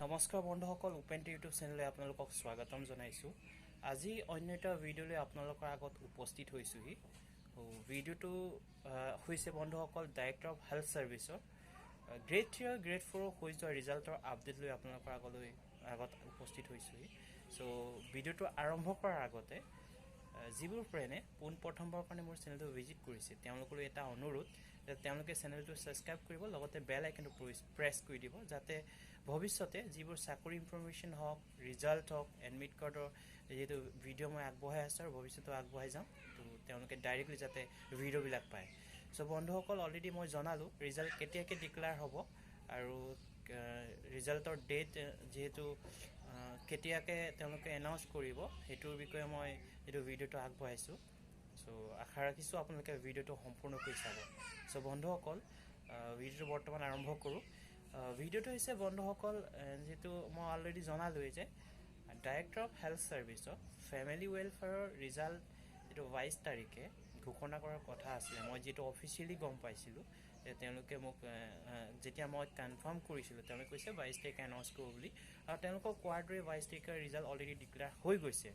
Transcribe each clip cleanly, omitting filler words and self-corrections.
নমস্কাৰ বন্ধুসকল, উপেন্দ্ৰ ইউটিউব চেনেললৈ আপোনালোকক স্বাগতম জনাইছোঁ। আজি অন্য এটা ভিডিঅ'লৈ আপোনালোকৰ আগত উপস্থিত হৈছোঁহি। ভিডিঅ'টো হৈছে বন্ধুসকল ডাইৰেক্টৰ অফ হেল্থ ছাৰ্ভিচৰ গ্ৰেড 3 আৰু গ্ৰেড 4 হৈ যোৱা ৰিজাল্টৰ আপডেট লৈ আপোনালোকৰ আগত উপস্থিত হৈছোঁহি। চ' ভিডিঅ'টো আৰম্ভ কৰাৰ আগতে যিবোৰ ফ্ৰেণ্ডে পোনপ্ৰথমবাৰৰ কাৰণে মোৰ চেনেলটো ভিজিট কৰিছে তেওঁলোকলৈ এটা অনুৰোধ যে তেওঁলোকে চেনেলটো ছাবস্ক্ৰাইব কৰিব, লগতে বেল আইকনটো প্ৰেছ কৰি দিব, যাতে ভৱিষ্যতে যিবোৰ চাকৰি ইনফৰমেশ্যন হওক, ৰিজাল্ট হওক, এডমিট কাৰ্ডৰ যিহেতু ভিডিঅ' মই আগবঢ়াই আছোঁ আৰু ভৱিষ্যতেও আগবঢ়াই যাম, তো তেওঁলোকে ডাইৰেক্টলি যাতে ভিডিঅ'বিলাক পায়। চ' বন্ধুসকল, অলৰেডি মই জনালোঁ ৰিজাল্ট কেতিয়াকৈ ডিক্লেয়াৰ হ'ব আৰু ৰিজাল্টৰ ডেট যিহেতু কেতিয়াকৈ তেওঁলোকে এনাউন্স কৰিব সেইটোৰ বিষয়ে মই এইটো ভিডিঅ'টো আগবঢ়াইছোঁ। চ' আশা ৰাখিছোঁ আপোনালোকে ভিডিঅ'টো সম্পূৰ্ণকৈ চাব। চ' বন্ধুসকল, ভিডিঅ'টো বৰ্তমান আৰম্ভ কৰোঁ। ভিডিঅ'টো হৈছে বন্ধুসকল, যিহেতু মই অলৰেডি জনালোঁৱেই যে ডাইৰেক্টৰ অফ হেল্থ ছাৰ্ভিচত ফেমিলি ৱেলফেয়াৰৰ ৰিজাল্ট যিটো 22 তাৰিখে ঘোষণা কৰাৰ কথা আছিলে। মই যিহেতু অফিচিয়েলি গম পাইছিলোঁ যে তেওঁলোকে মোক যেতিয়া মই কনফাৰ্ম কৰিছিলোঁ তেওঁলোকে কৈছে 22 তাৰিখে এনাউন্স কৰিব বুলি, আৰু তেওঁলোকক কোৱাৰ দৰে 22 তাৰিখে ৰিজাল্ট অলৰেডি ডিক্লেয়াৰ হৈ গৈছে।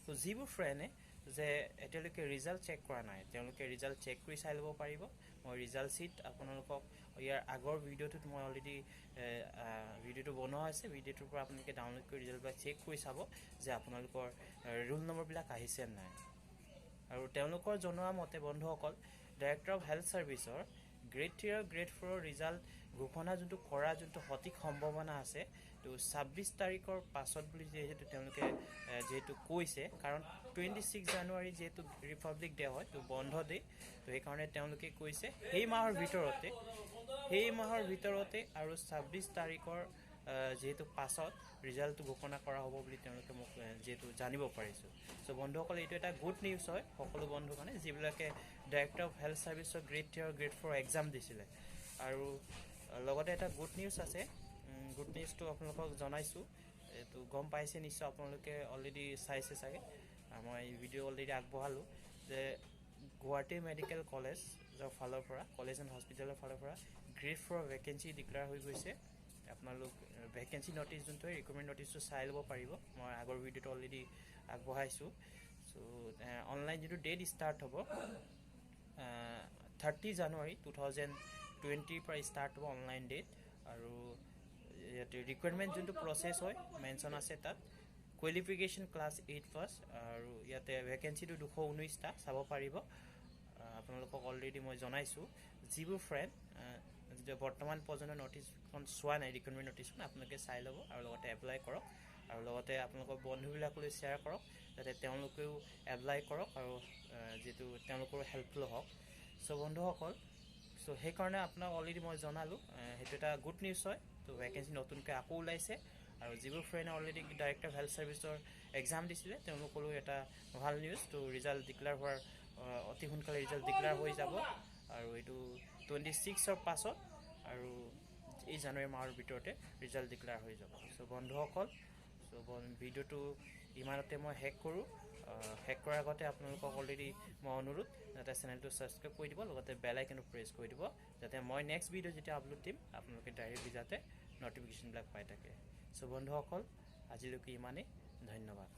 ত' যিবোৰ ফ্ৰেণ্ডে যে এতিয়ালৈকে ৰিজাল্ট চেক কৰা নাই তেওঁলোকে ৰিজাল্ট চেক কৰি চাই ল'ব পাৰিব। মই ৰিজাল্ট শ্বীট আপোনালোকক ইয়াৰ আগৰ ভিডিঅ'টোত মই অলৰেডি ভিডিঅ'টো বনোৱা হৈছে, ভিডিঅ'টোৰ পৰা আপোনালোকে ডাউনলোড কৰি ৰিজাল্টবিলাক চেক কৰি চাব যে আপোনালোকৰ ৰোল নম্বৰবিলাক আহিছে নাই। আৰু তেওঁলোকৰ জনোৱা মতে বন্ধুসকল, ডাইৰেক্টৰ অফ হেল্থ ছাৰ্ভিচৰ গ্ৰেড 3 আৰু গ্ৰেড 4 ৰিজাল্ট ঘোষণা যোনটো সঠিক সম্ভাৱনা আছে, তো 26 তাৰিখৰ পাছত বুলি যিহেতু তেওঁলোকে কৈছে, কাৰণ 26 জানুৱাৰী যিহেতু ৰিপাব্লিক ডে হয়, তো বন্ধ ডে, তো সেইকাৰণে তেওঁলোকে কৈছে সেই মাহৰ ভিতৰতে আৰু 26 তাৰিখৰ যিহেতু পাছত ৰিজাল্টটো ঘোষণা কৰা হ'ব বুলি তেওঁলোকে মোক যিহেতু জানিব পাৰিছোঁ। চ' বন্ধুসকল, এইটো এটা গুড নিউজ হয় সকলো বন্ধু কাৰণে যিবিলাকে ডাইৰেক্টৰ অফ হেল্থ ছাৰ্ভিচৰ গ্ৰেড 3 আৰু গ্ৰেড 4 এক্সাম দিছিলে। আৰু লগতে এটা গুড নিউজ আছে, গুড নিউজটো আপোনালোকক জনাইছোঁ। এইটো গম পাইছে নিশ্চয়, আপোনালোকে অলৰেডি চাইছে চাগে, মই ভিডিঅ' অলৰেডি আগবঢ়ালোঁ যে গুৱাহাটী মেডিকেল কলেজৰ ফালৰ পৰা, কলেজ এণ্ড হস্পিটেলৰ ফালৰ পৰা গ্ৰেড 4 ভেকেঞ্চি ডিক্লেয়াৰ হৈ গৈছে। আপোনালোক ভেকেঞ্চি নটিচ যোনটো ৰিক্ৰুটমেণ্ট নটিচটো চাই ল'ব পাৰিব, মই আগৰ ভিডিঅ'টো অলৰেডি আগবঢ়াইছোঁ। চ' অনলাইন যিটো ডেট ষ্টাৰ্ট হ'ব 30 জানুৱাৰী 2020 পৰা ষ্টাৰ্ট হ'ব অনলাইন ডেট। আৰু ইয়াতে ৰিকুৱাৰমেণ্ট যোনটো প্ৰচেছ হয় মেনশ্যন আছে তাত, কোৱালিফিকেশ্যন ক্লাছ 8 পাছ, আৰু ইয়াতে ভেকেঞ্চিটো 219টা চাব পাৰিব। আপোনালোকক অলৰেডি মই জনাইছোঁ। যিবোৰ ফ্ৰেণ্ড বৰ্তমান পৰ্যন্ত নটিচখন চোৱা নাই, ৰিকুৱাৰমেণ্ট নটিচখন আপোনালোকে চাই ল'ব আৰু লগতে এপ্লাই কৰক, আৰু লগতে আপোনালোকৰ বন্ধুবিলাকলৈ শ্বেয়াৰ কৰক যাতে তেওঁলোকেও এপ্লাই কৰক আৰু যিহেতু তেওঁলোকৰো হেল্পফুল হওক। চ' বন্ধুসকল, চ' সেইকাৰণে আপোনাক অলৰেডি মই জনালোঁ, সেইটো এটা গুড নিউজ হয়। তো ভেকেঞ্চি নতুনকৈ আকৌ ওলাইছে, আৰু যিবোৰ ফ্ৰেণ্ডে অলৰেডি ডাইৰেক্টৰ হেল্থ ছাৰ্ভিচৰ এক্সাম দিছিলে তেওঁলোকলৈও এটা ভাল নিউজ। তো ৰিজাল্ট ডিক্লেয়াৰ হোৱাৰ অতি সোনকালে ৰিজাল্ট ডিক্লেয়াৰ হৈ যাব, আৰু এইটো 26ৰ পাছত আৰু এই জানুৱাৰী মাহৰ ভিতৰতে ৰিজাল্ট ডিক্লেয়াৰ হৈ যাব। চ' বন্ধুসকল, ভিডিঅ'টো ইমানতে মই শেষ কৰোঁ। শেষ কৰাৰ আগতে আপোনালোকক অলৰেডি মই অনুৰোধ যাতে চেনেলটো ছাবস্ক্ৰাইব কৰি দিব, লগতে বেল আইকনটো প্ৰেছ কৰি দিব, যাতে মই নেক্সট ভিডিঅ' যেতিয়া আপলোড দিম আপোনালোকে ডাইৰেক্টলি যাতে নটিফিকেশ্যনবিলাক পাই থাকে। চ' বন্ধুসকল, আজিলৈকে ইমানেই, ধন্যবাদ।